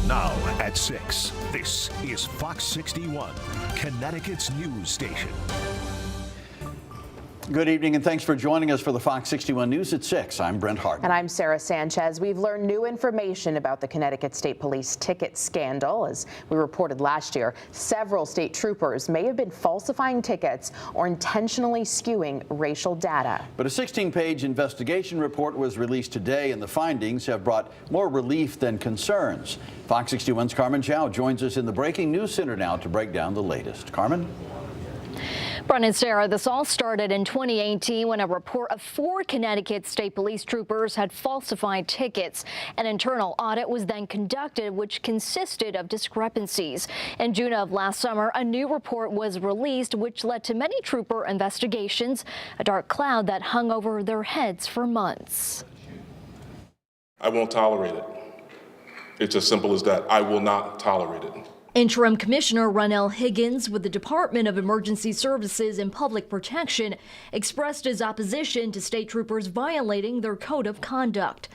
Now at 6, this is Fox 61, Connecticut's news station. Good evening and thanks for joining us for the Fox 61 News at 6. I'm Brent Hartman. And I'm Sarah Sanchez. We've learned new information about the Connecticut State Police ticket scandal. As we reported last year, several state troopers may have been falsifying tickets or intentionally skewing racial data. But a 16-page investigation report was released today, and the findings have brought more relief than concerns. Fox 61's Carmen Chow joins us in the Breaking News Center now to break down the latest. Carmen? Brent and Sarah, this all started in 2018 when a report of 4 Connecticut State Police troopers had falsified tickets. An internal audit was then conducted, which consisted of discrepancies. In June of last summer, a new report was released, which led to many trooper investigations, a dark cloud that hung over their heads for months. I won't tolerate it. It's as simple as that. I will not tolerate it. Interim Commissioner Ronell Higgins with the Department of Emergency Services and Public Protection expressed his opposition to state troopers violating their code of conduct.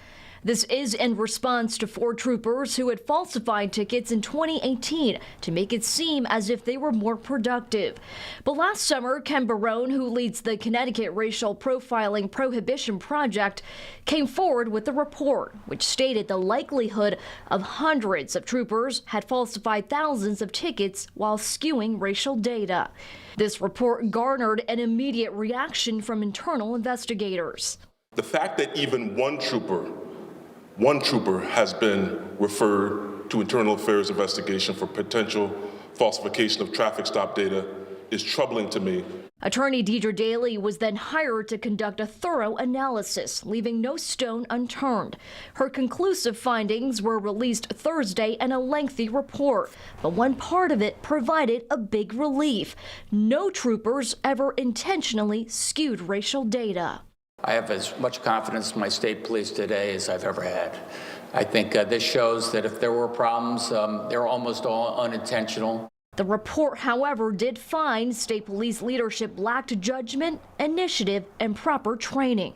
This is in response to 4 troopers who had falsified tickets in 2018 to make it seem as if they were more productive. But last summer, Ken Barone, who leads the Connecticut Racial Profiling Prohibition Project, came forward with a report which stated the likelihood of hundreds of troopers had falsified thousands of tickets while skewing racial data. This report garnered an immediate reaction from internal investigators. The fact that even one trooper has been referred to internal affairs investigation for potential falsification of traffic stop data is troubling to me. Attorney Deidre Daly was then hired to conduct a thorough analysis, leaving no stone unturned. Her conclusive findings were released Thursday in a lengthy report, but one part of it provided a big relief. No troopers ever intentionally skewed racial data. I have as much confidence in my state police today as I've ever had. I think this shows that if there were problems, they're almost all unintentional. The report, however, did find state police leadership lacked judgment, initiative, and proper training.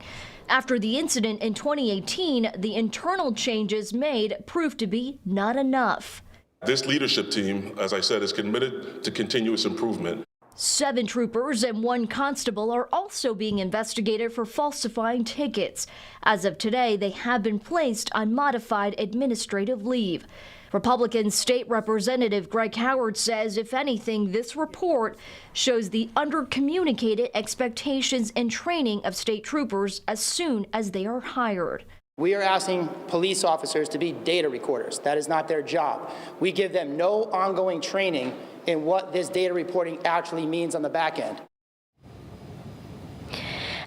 After the incident in 2018, the internal changes made proved to be not enough. This leadership team, as I said, is committed to continuous improvement. 7 troopers and 1 constable are also being investigated for falsifying tickets. As of today, they have been placed on modified administrative leave. Republican State Representative Greg Howard says, if anything, this report shows the under-communicated expectations and training of state troopers as soon as they are hired. We are asking police officers to be data recorders. That is not their job. We give them no ongoing training in what this data reporting actually means on the back end.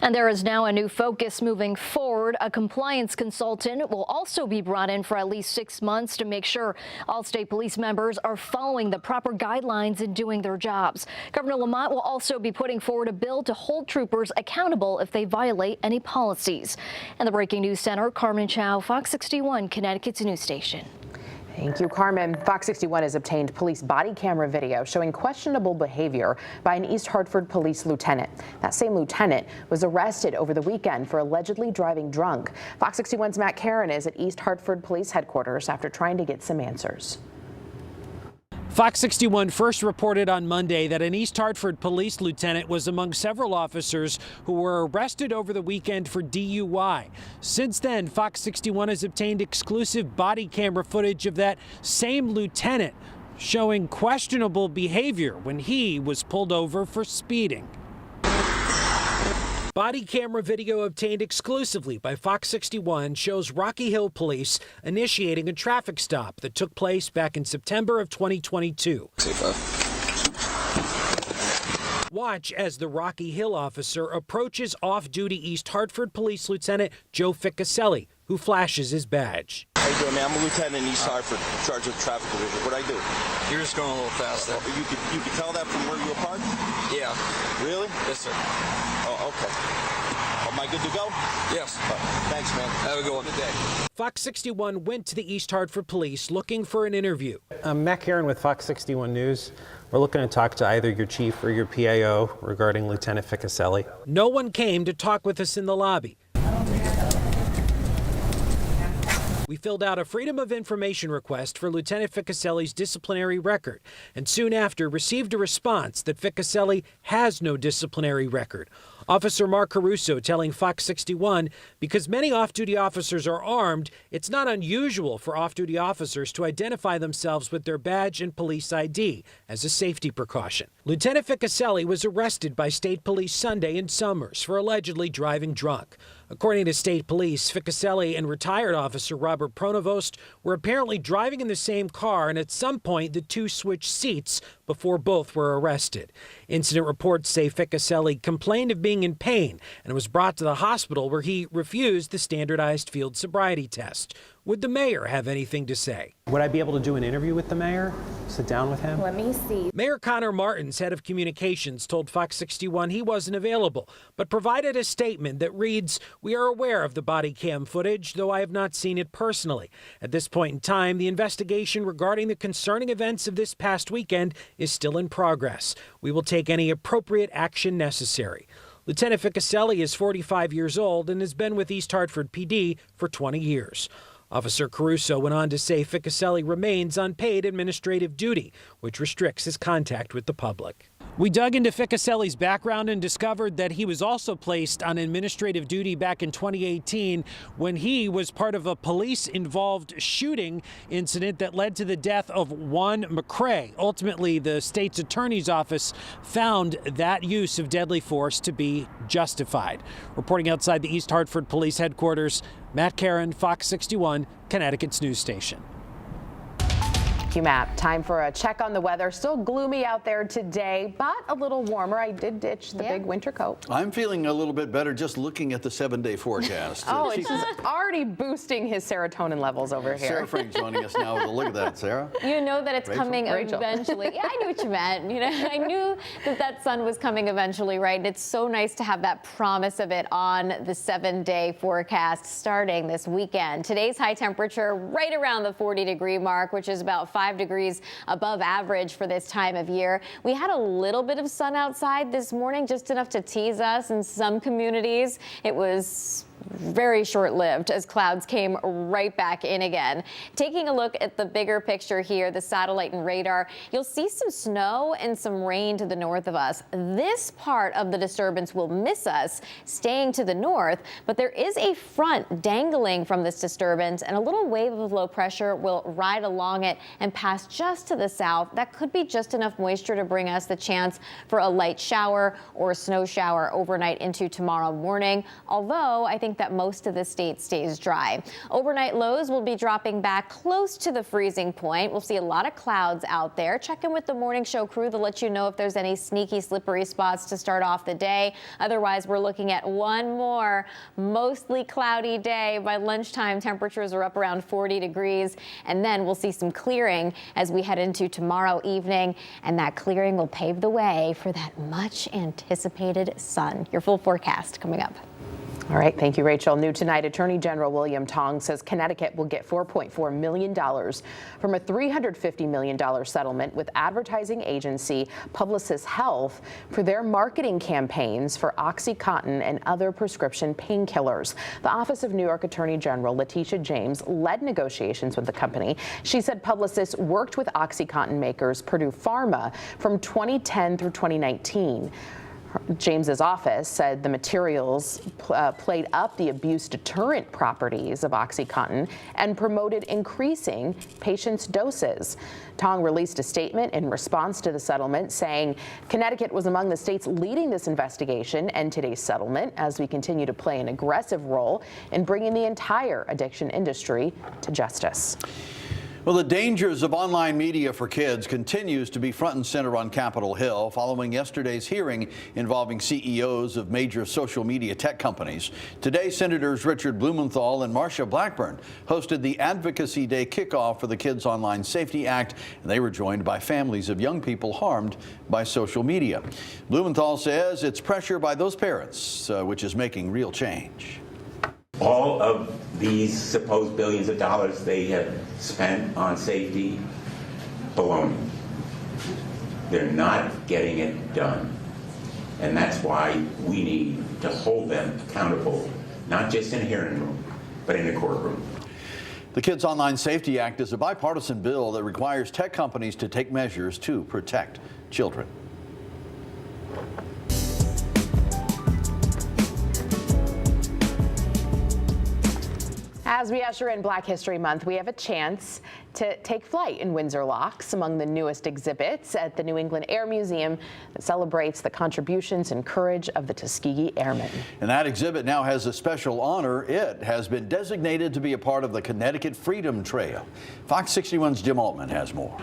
And there is now a new focus moving forward. A compliance consultant will also be brought in for at least 6 months to make sure all state police members are following the proper guidelines and doing their jobs. Governor Lamont will also be putting forward a bill to hold troopers accountable if they violate any policies. In the Breaking News Center, Carmen Chow, Fox 61, Connecticut's news station. Thank you, Carmen. Fox 61 has obtained police body camera video showing questionable behavior by an East Hartford police lieutenant. That same lieutenant was arrested over the weekend for allegedly driving drunk. Fox 61's Matt Karen is at East Hartford Police Headquarters after trying to get some answers. Fox 61 first reported on Monday that an East Hartford police lieutenant was among several officers who were arrested over the weekend for DUI. Since then, Fox 61 has obtained exclusive body camera footage of that same lieutenant showing questionable behavior when he was pulled over for speeding. Body camera video obtained exclusively by Fox 61 shows Rocky Hill Police initiating a traffic stop that took place back in September of 2022. Watch as the Rocky Hill officer approaches off-duty East Hartford Police Lieutenant Joe Ficcaselli, who flashes his badge. How you doing, man? I'm a lieutenant in East Hartford, in charge of traffic division. What'd I do? You're just going a little faster. You could tell that from where you were parked? Yeah. Really? Yes, sir. Oh, okay. Am I good to go? Yes. Thanks, man. Have a good one. Good day. Fox 61 went to the East Hartford Police looking for an interview. I'm Matt Karen with Fox 61 News. We're looking to talk to either your chief or your PAO regarding Lieutenant Ficcaselli. No one came to talk with us in the lobby. We filled out a Freedom of Information request for Lieutenant Ficcaselli's disciplinary record, and soon after received a response that Ficcaselli has no disciplinary record. Officer Mark Caruso telling Fox 61, because many off-duty officers are armed, it's not unusual for off-duty officers to identify themselves with their badge and police ID as a safety precaution. Lieutenant Ficcaselli was arrested by state police Sunday in Somers for allegedly driving drunk. According to state police, Ficcaselli and retired officer Robert Pronovost were apparently driving in the same car, and at some point the two switched seats before both were arrested. Incident reports say Ficcaselli complained of being in pain and was brought to the hospital where he refused the standardized field sobriety test. Would the mayor have anything to say? Would I be able to do an interview with the mayor? Sit down with him? Let me see. Mayor Connor Martins, head of communications, told Fox 61 he wasn't available, but provided a statement that reads, "We are aware of the body cam footage, though I have not seen it personally. At this point in time, the investigation regarding the concerning events of this past weekend is still in progress. We will take any appropriate action necessary." Lieutenant Ficcaselli is 45 years old and has been with East Hartford PD for 20 years. Officer Caruso went on to say Ficcaselli remains on paid administrative duty, which restricts his contact with the public. We dug into Ficcaselli's background and discovered that he was also placed on administrative duty back in 2018 when he was part of a police-involved shooting incident that led to the death of Juan McCrae. Ultimately, the state's attorney's office found that use of deadly force to be justified. Reporting outside the East Hartford Police Headquarters, Matt Caron, Fox 61, Connecticut's news station. Thank you, Matt. Time for a check on the weather. Still gloomy out there today, but a little warmer. I did ditch the big winter coat. I'm feeling a little bit better just looking at the 7-day forecast. Oh, it's just already boosting his serotonin levels over here. Sarah Frank's joining us now with a look at that. Sarah? You know that it's coming Rachel. eventually. Yeah, I knew what you meant. You know, I knew that sun was coming eventually, right? And it's so nice to have that promise of it on the 7-day forecast starting this weekend. Today's high temperature right around the 40-degree mark, which is about 5 degrees above average for this time of year. We had a little bit of sun outside this morning, just enough to tease us in some communities. It was very short-lived as clouds came right back in again. Taking a look at the bigger picture here, the satellite and radar, you'll see some snow and some rain to the north of us. This part of the disturbance will miss us, staying to the north, but there is a front dangling from this disturbance, and a little wave of low pressure will ride along it and pass just to the south. That could be just enough moisture to bring us the chance for a light shower or a snow shower overnight into tomorrow morning, although I think that most of the state stays dry. Overnight lows will be dropping back close to the freezing point. We'll see a lot of clouds out there. Check in with the morning show crew to let you know if there's any sneaky, slippery spots to start off the day. Otherwise, we're looking at one more mostly cloudy day. By lunchtime, temperatures are up around 40 degrees, and then we'll see some clearing as we head into tomorrow evening, and that clearing will pave the way for that much anticipated sun. Your full forecast coming up. All right, thank you, Rachel. New tonight, Attorney General William Tong says Connecticut will get $4.4 million from a $350 million settlement with advertising agency Publicis Health for their marketing campaigns for OxyContin and other prescription painkillers. The Office of New York Attorney General Letitia James led negotiations with the company. She said Publicis worked with OxyContin makers Purdue Pharma from 2010 through 2019. James's office said the materials played up the abuse deterrent properties of OxyContin and promoted increasing patients' doses. Tong released a statement in response to the settlement saying Connecticut was among the states leading this investigation and today's settlement as we continue to play an aggressive role in bringing the entire addiction industry to justice. Well, the dangers of online media for kids continues to be front and center on Capitol Hill following yesterday's hearing involving CEOs of major social media tech companies. Today, Senators Richard Blumenthal and Marsha Blackburn hosted the Advocacy Day kickoff for the Kids Online Safety Act, and they were joined by families of young people harmed by social media. Blumenthal says it's pressure by those parents, which is making real change. All of these supposed billions of dollars they have spent on safety, baloney. They're not getting it done. And that's why we need to hold them accountable, not just in a hearing room, but in a courtroom. The Kids Online Safety Act is a bipartisan bill that requires tech companies to take measures to protect children. As we usher in Black History Month, we have a chance to take flight in Windsor Locks, among the newest exhibits at the New England Air Museum that celebrates the contributions and courage of the Tuskegee Airmen. And that exhibit now has a special honor. It has been designated to be a part of the Connecticut Freedom Trail. Fox 61's Jim Altman has more.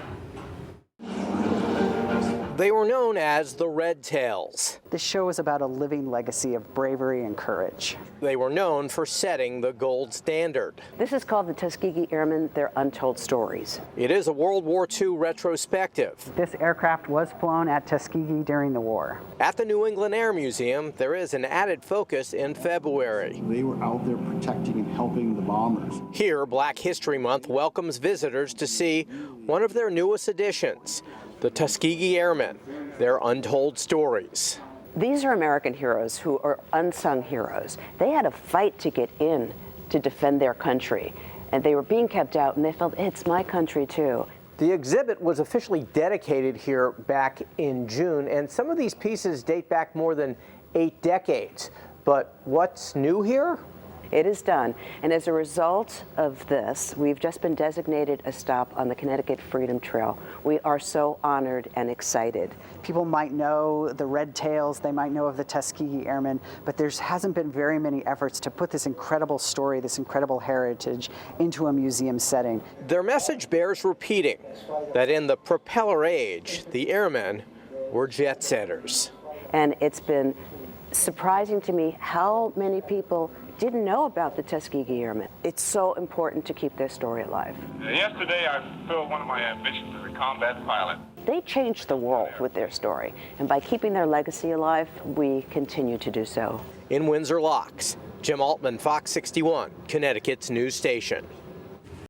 They were known as the Red Tails. This show is about a living legacy of bravery and courage. They were known for setting the gold standard. This is called the Tuskegee Airmen, Their Untold Stories. It is a World War II retrospective. This aircraft was flown at Tuskegee during the war. At the New England Air Museum, there is an added focus in February. They were out there protecting and helping the bombers. Here, Black History Month welcomes visitors to see one of their newest additions, the Tuskegee Airmen, Their Untold Stories. These are American heroes who are unsung heroes. They had to fight to get in to defend their country, and they were being kept out, and they felt, it's my country too. The exhibit was officially dedicated here back in June, and some of these pieces date back more than 8 decades. But what's new here? It is done, and as a result of this, we've just been designated a stop on the Connecticut Freedom Trail. We are so honored and excited. People might know the Red Tails, they might know of the Tuskegee Airmen, but there hasn't been very many efforts to put this incredible story, this incredible heritage into a museum setting. Their message bears repeating, that in the propeller age, the airmen were jet setters. And it's been surprising to me how many people didn't know about the Tuskegee Airmen. It's so important to keep their story alive. Yesterday, I fulfilled one of my ambitions as a combat pilot. They changed the world with their story, and by keeping their legacy alive, we continue to do so. In Windsor Locks, Jim Altman, Fox 61, Connecticut's news station.